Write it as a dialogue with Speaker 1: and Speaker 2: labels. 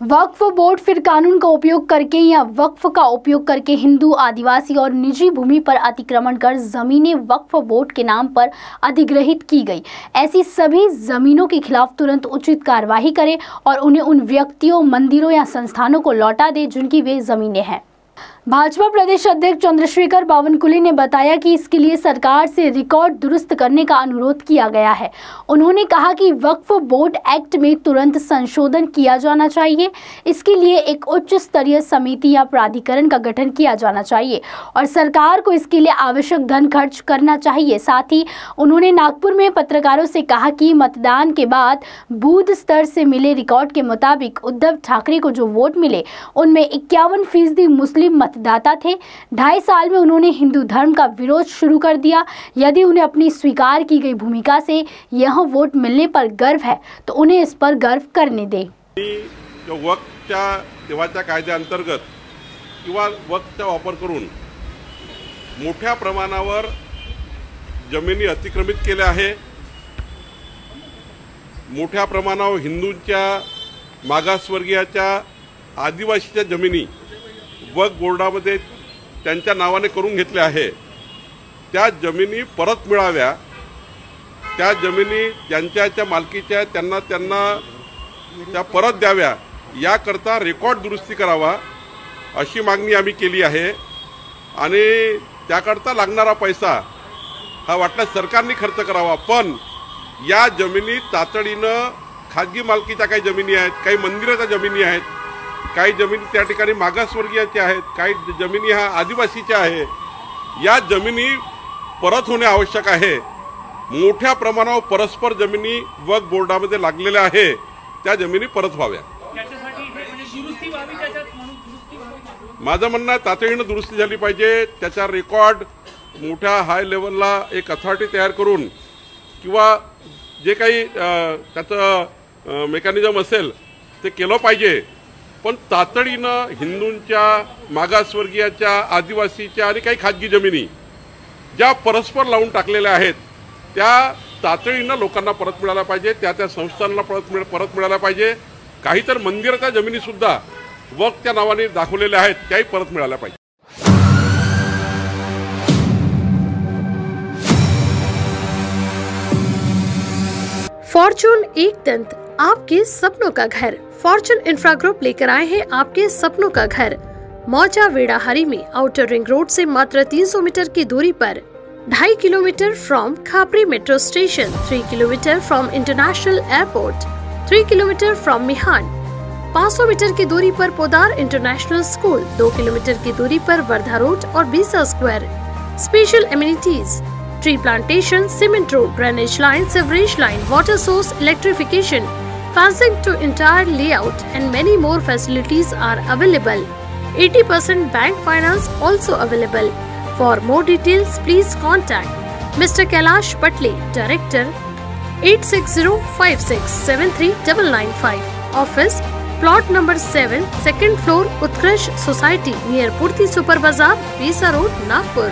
Speaker 1: वक्फ board फिर कानून का उपयोग करके या वक्फ का उपयोग करके हिंदू, आदिवासी और निजी भूमि पर अतिक्रमण कर जमीनें वक्फ बोर्ड के नाम पर अधिग्रहित की गई, ऐसी सभी जमीनों के खिलाफ तुरंत उचित कार्यवाही करे और उन्हें उन व्यक्तियों, मंदिरों या संस्थानों को लौटा दे जिनकी वे जमीनें हैं। भाजपा प्रदेश अध्यक्ष चंद्रशेखर बावनकुले ने बताया कि इसके लिए सरकार से रिकॉर्ड दुरुस्त करने का अनुरोध किया गया है। उन्होंने कहा कि वक्फ बोर्ड एक्ट में तुरंत संशोधन किया जाना चाहिए। इसके लिए एक उच्च स्तरीय समिति या प्राधिकरण का गठन किया जाना चाहिए और सरकार को इसके लिए आवश्यक धन खर्च करना चाहिए। साथ ही उन्होंने नागपुर में पत्रकारों से कहा कि मतदान के बाद बूथ स्तर से मिले रिकॉर्ड के मुताबिक उद्धव ठाकरे को जो वोट मिले उनमें 51% मुस्लिम मतदाता थे। 2.5 साल में उन्होंने हिंदू धर्म का विरोध शुरू कर दिया। यदि उन्हें अपनी स्वीकार की गई भूमिका से यह वोट मिलने पर गर्व है तो उन्हें इस पर गर्व करने दे।
Speaker 2: वक्फच्या तेव्हाच्या कायद्याअंतर्गत किंवा वक्फचा वापर करून मोठ्या प्रमाणावर जमिनी अतिक्रमित केल्या आहे। मोठ्या प्रमाणावर हिंदूंच्या, मागासवर्गीयाच्या, आदिवासीच्या जमिनी वक्फ बोर्डामध्ये त्यांच्या नावाने करून घेतले आहे। त्या जमिनी परत मिळाव्या, त्या जमिनी ज्यांच्या मालकीच्या त्यांना त्या परत द्याव्या याकरता रेकॉर्ड दुरुस्ती करावा अशी मागणी आम्ही केली आहे। आणि त्याकरता लागणारा पैसा हा वाटल्यास सरकारने खर्च करावा, पण या जमिनी तातडीनं खाजगी मालकीच्या काही जमिनी आहेत, काही मंदिराच्या जमिनी आहेत, काही जमिनी त्या ठिकाणी मागासवर्गीयाच्या आहेत, काही जमिनी हा आदिवासीच्या आहे। या जमिनी परत होणे आवश्यक आहे। मोठ्या प्रमाणावर परस्पर जमिनी वक्फ बोर्डामध्ये लागलेल्या आहे, त्या जमिनी परत व्हाव्या। माझं म्हणणं आहे तातडीनं दुरुस्ती झाली पाहिजे। त्याचा रेकॉर्ड मोठ्या हाय लेवलला एक अथॉरिटी तयार करून किंवा जे काही त्याचं मेकॅनिझम असेल ते केलं पाहिजे। पण तातडीनं हिंदूंच्या, मागासवर्गीयाच्या, आदिवासीच्या आणि काही खाजगी जमिनी ज्या परस्पर लावून टाकलेल्या आहेत त्या तातडीनं लोकांना परत मिळायला पाहिजे, त्या संस्थांना परत मिळायला पाहिजे। काही तर मंदिराच्या जमिनी सुद्धा वक्फच्या नावाने दाखवलेल्या आहेत त्याही परत मिळाल्या पाहिजे।
Speaker 3: फॉर्च्यून एक दंत, आपके सपनों का घर। फॉर्च्यून इंफ्रा ग्रुप लेकर आए हैं आपके सपनों का घर। मौजा वेड़ाहारी में आउटर रिंग रोड से मात्र 300 मीटर की दूरी पर, 2.5 kilometre from Khapri metro station, 3 kilometre from international airport, 3 kilometre from Mihan, 500 metre की दूरी पर पोदार इंटरनेशनल स्कूल, 2 किलोमीटर की दूरी पर वर्धा रोड और बीसा square. Special amenities, tree plantation, cement road, drainage line, sewerage line, water source, electrification, fencing to entire layout and many more facilities are available. 80% bank finance also available. For more details, please contact Mr. Kailash Patle, Director, 8605673995. Office, plot number 7, second floor, Utkarsh Society, near Purti Super Bazaar, Bisa Road, Nagpur.